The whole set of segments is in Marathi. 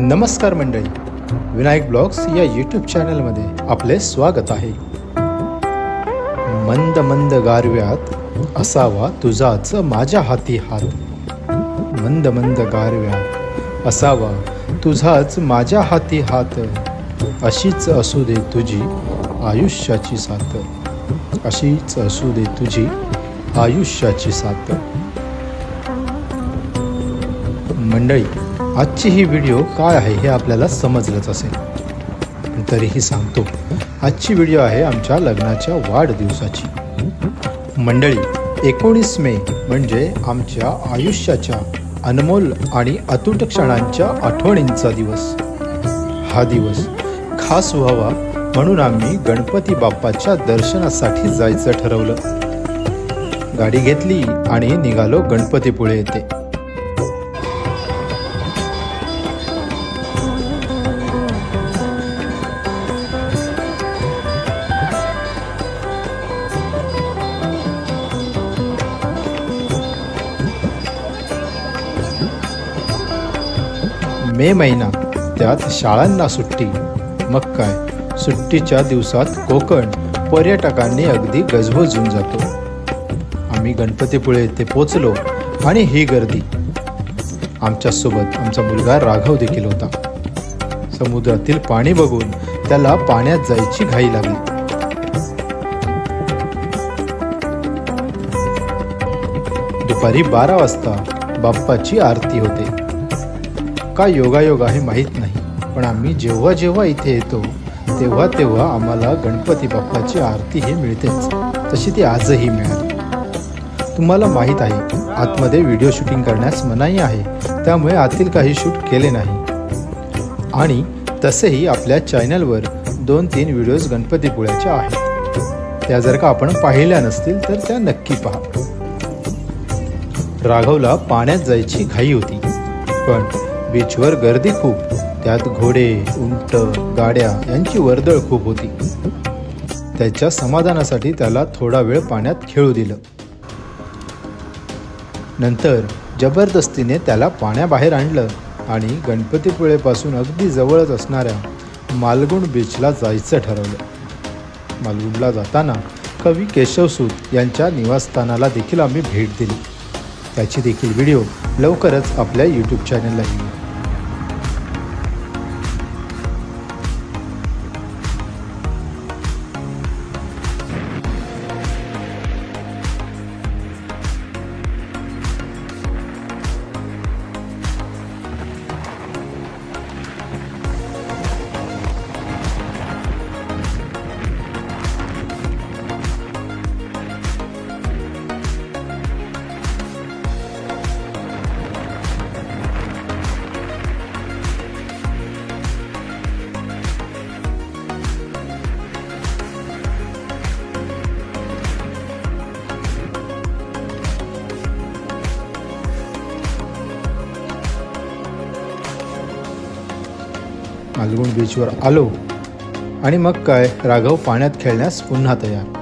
नमस्कार मंडळी, विनायक ब्लॉग्स या यूट्यूब चॅनलमध्ये आपले स्वागत आहे। मंद मंद गारव्यात असावा तुझाच माझ्या हाती हात, मंद मंद गारव्यात असावा तुझाच माझ्या हाती हात, अशीच असू दे तुझी आयुष्याची साथ, अशीच असू दे तुझी आयुष्याची साथ। मंडळी, आजची ही व्हिडिओ काय आहे हे आपल्याला समजलंच असेल, पण तरीही सांगतो। आजची व्हिडिओ आहे आमच्या लग्नाच्या वाढदिवसाची। मंडळी, 19 मे म्हणजे आमच्या आयुष्याच्या अनमोल आणि अतूट क्षणांच्या आठवणींचा दिवस। हा दिवस खास व्हावा म्हणून आम्ही गणपती बाप्पाच्या दर्शनासाठी जायचं ठरवलं। गाडी घेतली आणि निघालो गणपतीपुळे येथे। मे महिना, त्यात शाळांना सुट्टी। मग काय, सुट्टीच्या दिवसात कोकण पर्यटकांनी अगदी गजबजून जातो। आम्ही गणपतीपुळे येथे पोचलो आणि ही गर्दी। आमच्यासोबत आमचा मुलगा राघव देखील होता। समुद्रातील पाणी बघून त्याला पाण्यात जायची घाई लागली। दुपारी 12 वाजता बाप्पाची आरती होते। काय योगायोग आहे माहीत नाही, पण आम्ही जेव्हा जेव्हा इथे येतो तेव्हा तेव्हा आम्हाला गणपती बाप्पाची आरती ही मिळतेच, तशी ती आजही मिळाली। तुम्हाला माहीत आहे, आतमध्ये व्हिडिओ शूटिंग करण्यास मनाई आहे, त्यामुळे आतील काही शूट केले नाही। आणि तसेही आपल्या चॅनलवर 2-3 व्हिडिओज गणपतीपुळ्याच्या आहेत, त्या जर का आपण पाहिल्या नसतील तर त्या नक्की पहा। राघवला पाण्यात जायची घाई होती, पण बीचवर गर्दी खूप, त्यात घोडे, उंट, गाड्या यांची वर्दळ खूप होती। त्याच्या समाधानासाठी त्याला थोडा वेळ पाण्यात खेळू दिलं। नंतर जबरदस्तीने त्याला पाण्याबाहेर आणलं आणि गणपतीपुळेपासून अगदी जवळच असणाऱ्या मालगुण बीचला जायचं ठरवलं। मालगुणला जाताना कवी केशवसूत यांच्या निवासस्थानाला देखील आम्ही भेट दिली। त्याची देखील व्हिडिओ लवकरच आपल्या यूट्यूब चॅनलला येईल। मालगुण बीचवर आलो आणि मग काय, राघव पाण्यात खेळण्यास पुन्हा तयार।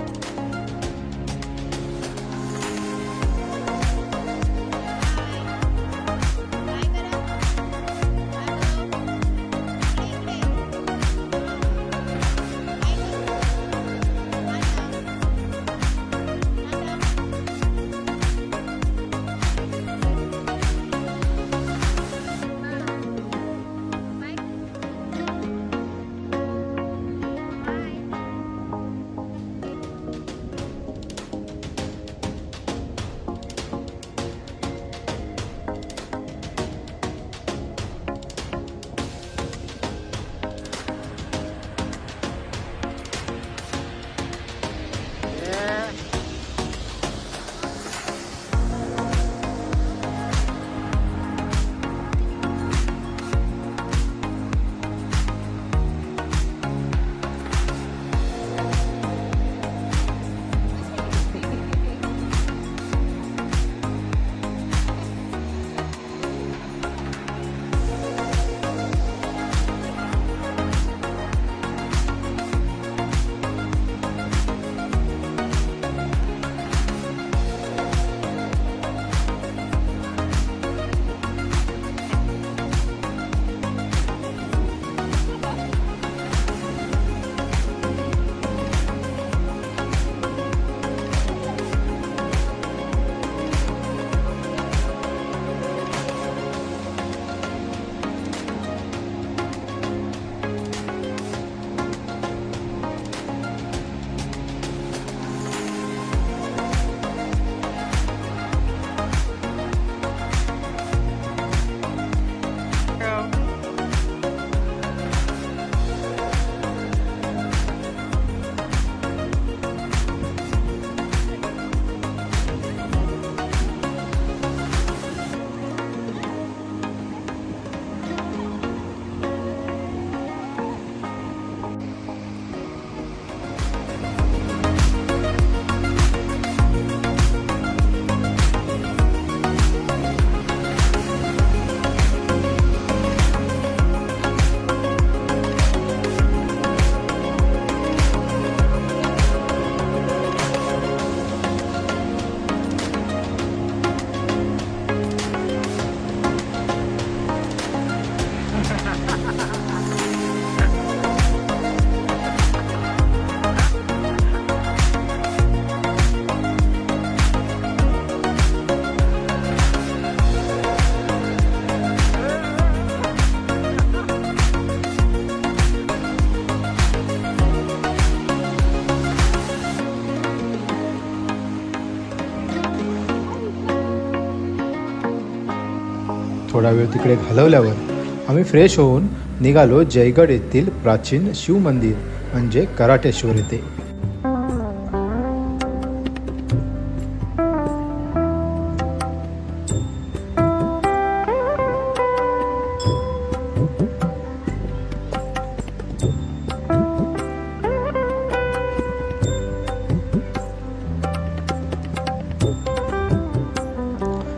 थोडा वेळ तिकडे घालवल्यावर आम्ही फ्रेश होऊन निघालो जयगड येथील प्राचीन शिव मंदिर म्हणजे कराटेश्वर येथे.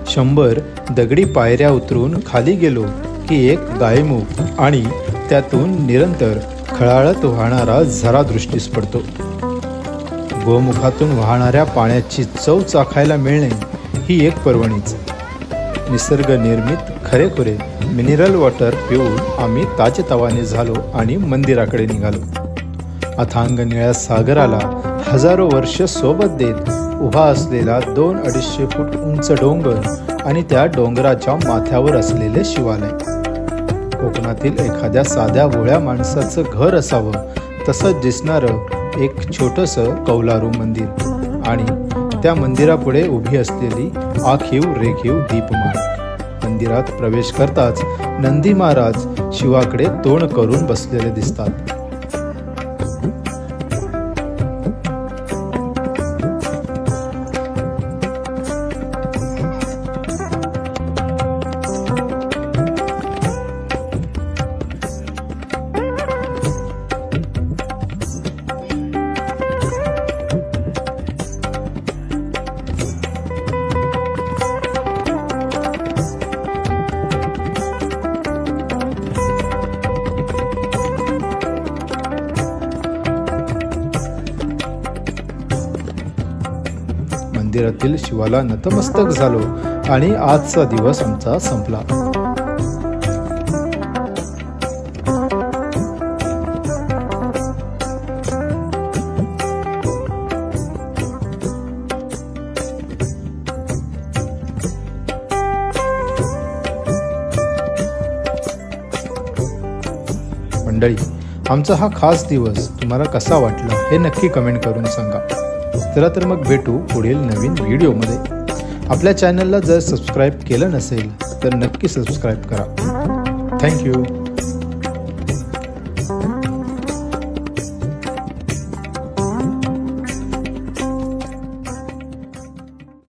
शंभर दगडी पायऱ्या उतरून खाली गेलो की एक गायमुख आणि त्यातून निरंतर खळाळत वाहणारा झरा दृष्टीस पडतो. गोमुखातून वाहणाऱ्या पाण्याची चव चाखायला मिळणे ही एक पर्वणीच. निसर्ग निर्मित खरेखुरे मिनरल वॉटर पिऊन आम्ही ताजेतवाने झालो आणि मंदिराकडे निघालो. अथांग निळ्या सागराला हजारो वर्ष सोबत देत उभा असलेला 200-250 फूट उंच डोंगर आणि त्या डोंगराच्या माथ्यावर असलेले शिवालय. कोकणातील एखाद्या साध्या भोळ्या माणसाचं घर असावं तसंच दिसणारं एक छोटंसं कौलारू मंदिर आणि त्या मंदिरापुढे उभी असलेली आखीव रेखीव दीपमाळ. मंदिरात प्रवेश करताच नंदी महाराज शिवाकडे तोंड करून बसलेले दिसतात. मंदिरातील शिवाला नतमस्तक झालो आणि आजचा दिवस आमचा संपला. मंडळी, आमचा हा खास दिवस तुम्हाला कसा वाटला हे नक्की कमेंट करून सांगा. चला तर मग भेटू पुढील नवीन व्हिडिओमध्ये. आपल्या चॅनलला जर सबस्क्राईब केलं नसेल तर नक्की सबस्क्राईब करा. थँक्यू.